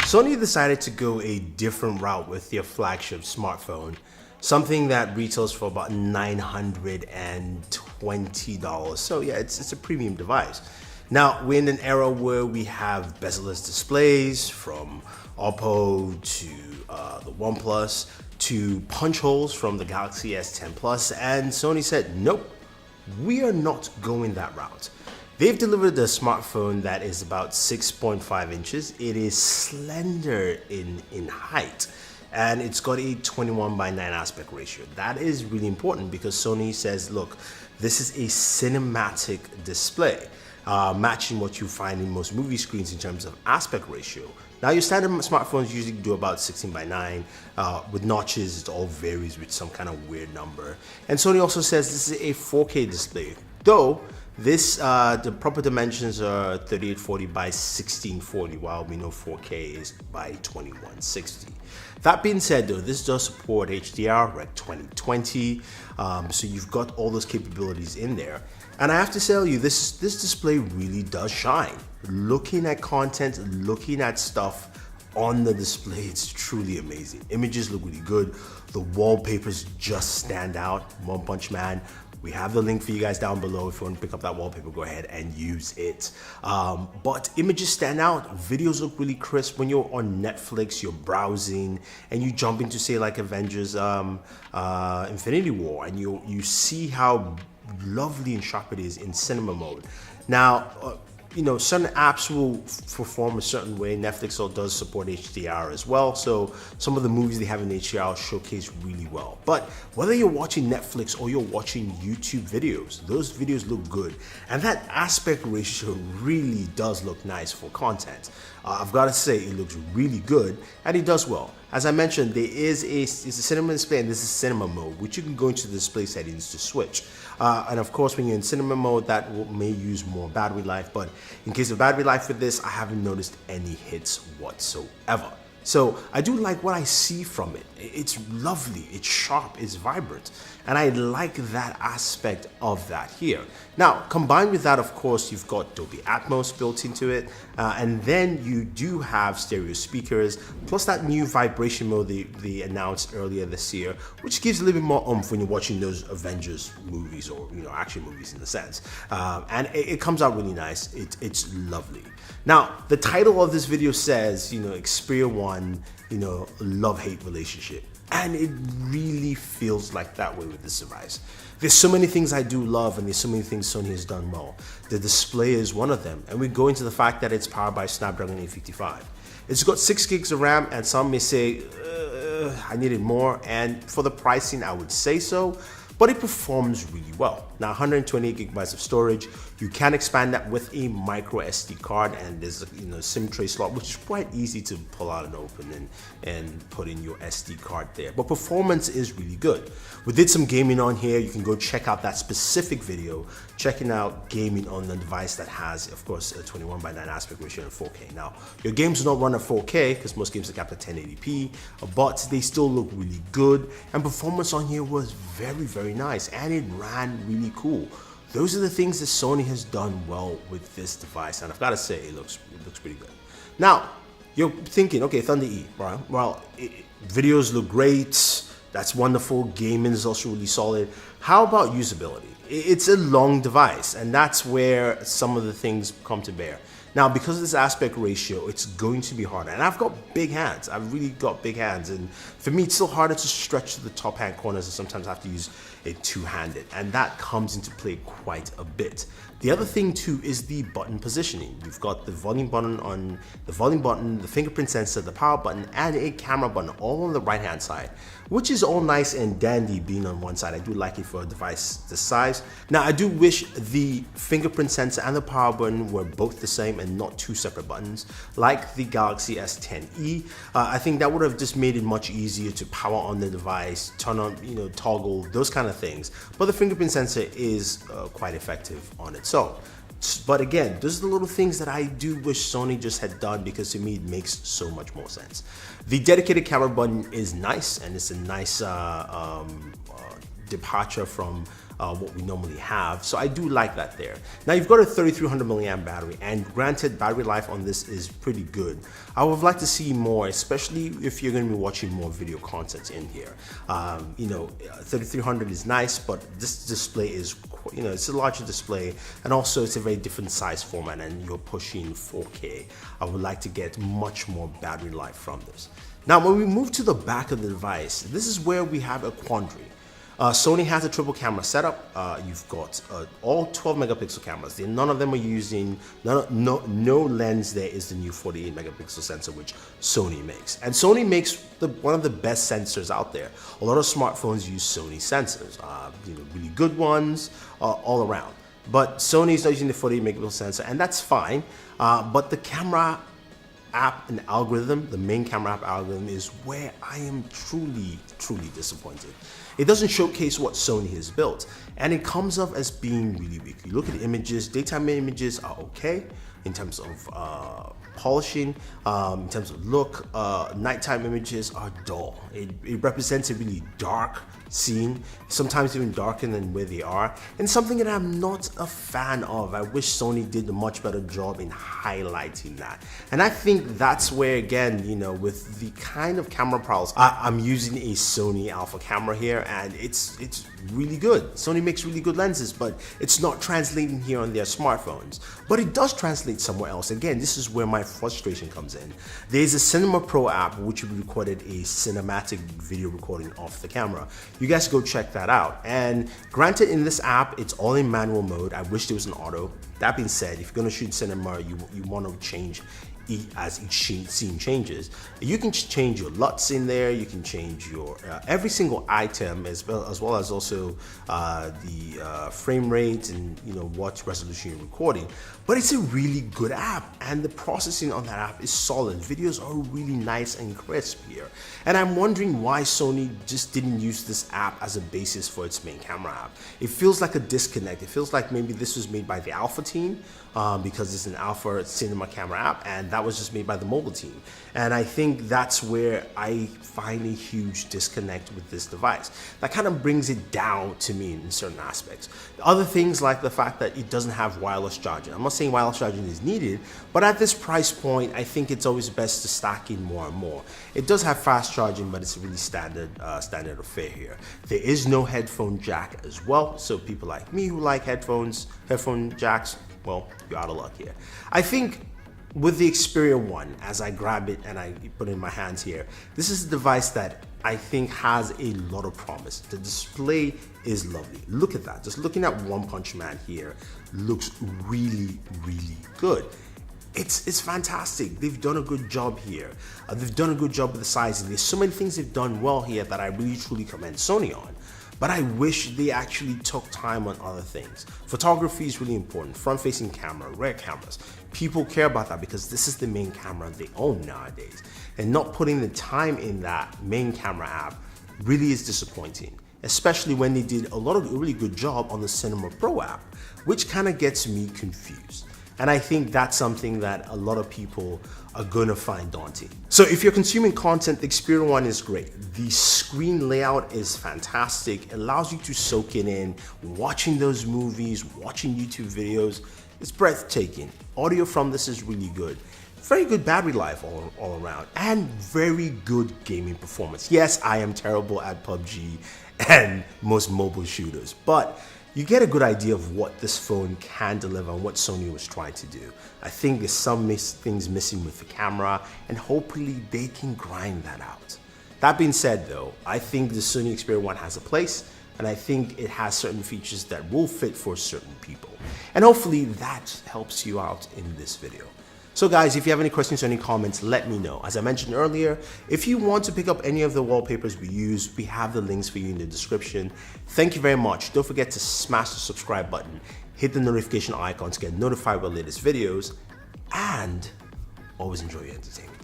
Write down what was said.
Sony decided to go a different route with their flagship smartphone, something that retails for about $920. So yeah, it's a premium device. Now, we're in an era where we have bezel-less displays from Oppo to the OnePlus to punch holes from the Galaxy S10 Plus, and Sony said, nope, we are not going that route. They've delivered a smartphone that is about 6.5 inches. It is slender in height, and it's got a 21:9 aspect ratio. That is really important because Sony says, look, this is a cinematic display, matching what you find in most movie screens in terms of aspect ratio. Now, your standard smartphones usually do about 16:9. With notches, it all varies with some kind of weird number. And Sony also says this is a 4K display, though this the proper dimensions are 3840 by 1640, while we know 4K is by 2160. That being said, though, this does support HDR, Rec 2020, so you've got all those capabilities in there. And I have to tell you, this display really does shine. Looking at content, looking at stuff on the display, it's truly amazing. Images look really good. The wallpapers just stand out. One Punch Man. We have the link for you guys down below. If you want to pick up that wallpaper, go ahead and use it. But images stand out. Videos look really crisp. When you're on Netflix, you're browsing, and you jump into, say, like Avengers Infinity War, and you see how lovely and sharp it is in cinema mode. Now, you know, certain apps will perform a certain way. Netflix does support HDR as well, so some of the movies they have in HDR showcase really well. But whether you're watching Netflix or you're watching YouTube videos, those videos look good, and that aspect ratio really does look nice for content. I've got to say, it looks really good, and it does well. As I mentioned, there is it's a cinema display, and this is cinema mode, which you can go into the display settings to switch. And of course, when you're in cinema mode, that may use more battery life, but in case of battery life for this, I haven't noticed any hits whatsoever. So I do like what I see from it. It's lovely, it's sharp, it's vibrant, and I like that aspect of that here. Now, combined with that, of course, you've got Dolby Atmos built into it, and then you do have stereo speakers, plus that new vibration mode they announced earlier this year, which gives a little bit more oomph when you're watching those Avengers movies, or action movies in a sense. And it comes out really nice. It's lovely. Now, the title of this video says, Xperia 1, love-hate relationship. And it really feels like that way with this device. There's so many things I do love, and there's so many things Sony has done well. The display is one of them, and we go into the fact that it's powered by Snapdragon 855. It's got 6 gigs of RAM, and some may say, I needed more, and for the pricing, I would say so. But it performs really well. Now, 128 gigabytes of storage. You can expand that with a micro SD card, and there's a SIM tray slot, which is quite easy to pull out and open and put in your SD card there. But performance is really good. We did some gaming on here. You can go check out that specific video, checking out gaming on the device that has, of course, a 21:9 aspect ratio and 4K. Now, your games do not run at 4K because most games are capped at 1080p, but they still look really good, and performance on here was very, very nice, and it ran really cool. Those are the things that Sony has done well with this device, and I've got to say, it looks pretty good. Now, you're thinking, okay, Thunder E, right? Well, videos look great. That's wonderful. Gaming is also really solid. How about usability? It's a long device, and that's where some of the things come to bear. Now, because of this aspect ratio, it's going to be harder. And I've got big hands. I've really got big hands. And for me, it's still harder to stretch to the top hand corners, and sometimes I have to use it two-handed. And that comes into play quite a bit. The other thing too is the button positioning. You've got the volume button, the fingerprint sensor, the power button, and a camera button all on the right-hand side, which is all nice and dandy being on one side. I do like it for a device this size. Now, I do wish the fingerprint sensor and the power button were both the same and not two separate buttons, like the Galaxy S10e. I think that would have just made it much easier to power on the device, turn on, toggle, those kind of things. But the fingerprint sensor is quite effective on its own. But again, those are the little things that I do wish Sony just had done, because to me it makes so much more sense. The dedicated camera button is nice, and it's a nice departure from what we normally have. So I do like that there. Now you've got a 3300 milliamp battery, and granted, battery life on this is pretty good. I would like to see more, especially if you're going to be watching more video content in here. 3300 is nice, but this display is, it's a larger display, and also it's a very different size format, and you're pushing 4K. I would like to get much more battery life from this. Now, when we move to the back of the device, this is where we have a quandary. Sony has a triple camera setup. You've got all 12 megapixel cameras. None of them are using, no lens there is the new 48 megapixel sensor which Sony makes. And Sony makes one of the best sensors out there. A lot of smartphones use Sony sensors, really good ones all around. But Sony is not using the 48 megapixel sensor, and that's fine. But the camera app and algorithm, the main camera app algorithm, is where I am truly disappointed. It doesn't showcase what Sony has built, and it comes off as being really weak. You look at the images, daytime images are okay in terms of polishing, in terms of look. Nighttime images are dull. It represents a really dark scene, sometimes even darker than where they are, and something that I'm not a fan of. I wish Sony did a much better job in highlighting that. And I think that's where, again, with the kind of camera prowess, I'm using a Sony Alpha camera here, and it's really good. Sony makes really good lenses, but it's not translating here on their smartphones. But it does translate somewhere else. Again, this is where my frustration comes in. There's a Cinema Pro app which recorded a cinematic video recording off the camera. You guys go check that out. And granted, in this app, it's all in manual mode. I wish there was an auto. That being said, if you're gonna shoot cinema, you want to change as each scene changes. You can change your LUTs in there. You can change your every single item, as well as also the frame rate and what resolution you're recording. But it's a really good app, and the processing on that app is solid. Videos are really nice and crisp here. And I'm wondering why Sony just didn't use this app as a basis for its main camera app. It feels like a disconnect. It feels like maybe this was made by the Alpha team because it's an Alpha cinema camera app, and that was just made by the mobile team. And I think that's where I find a huge disconnect with this device. That kind of brings it down to me in certain aspects. Other things like the fact that it doesn't have wireless charging. I'm not saying wireless charging is needed, but at this price point, I think it's always best to stack in more and more. It does have fast charging, but it's a really standard affair here. There is no headphone jack as well, so people like me who like headphone jacks, well, you're out of luck here. I think with the Xperia 1, as I grab it and I put it in my hands here, this is a device that I think has a lot of promise. The display is lovely. Look at that. Just looking at One Punch Man here looks really good. It's fantastic. They've done a good job here. They've done a good job with the sizing. There's so many things they've done well here that I really truly commend Sony on. But I wish they actually took time on other things. Photography is really important. Front-facing camera, rear cameras. People care about that because this is the main camera they own nowadays. And not putting the time in that main camera app really is disappointing, especially when they did a really good job on the Cinema Pro app, which kind of gets me confused. And I think that's something that a lot of people are gonna find daunting. So if you're consuming content, the Xperia 1 is great. The screen layout is fantastic. It allows you to soak it in, watching those movies, watching YouTube videos. It's breathtaking. Audio from this is really good. Very good battery life all around, and very good gaming performance. Yes, I am terrible at PUBG and most mobile shooters, but you get a good idea of what this phone can deliver and what Sony was trying to do. I think there's some things missing with the camera, and hopefully they can grind that out. That being said though, I think the Sony Xperia 1 has a place, and I think it has certain features that will fit for certain people. And hopefully that helps you out in this video. So guys, if you have any questions or any comments, let me know. As I mentioned earlier, if you want to pick up any of the wallpapers we use, we have the links for you in the description. Thank you very much. Don't forget to smash the subscribe button, hit the notification icon to get notified about latest videos, and always enjoy your entertainment.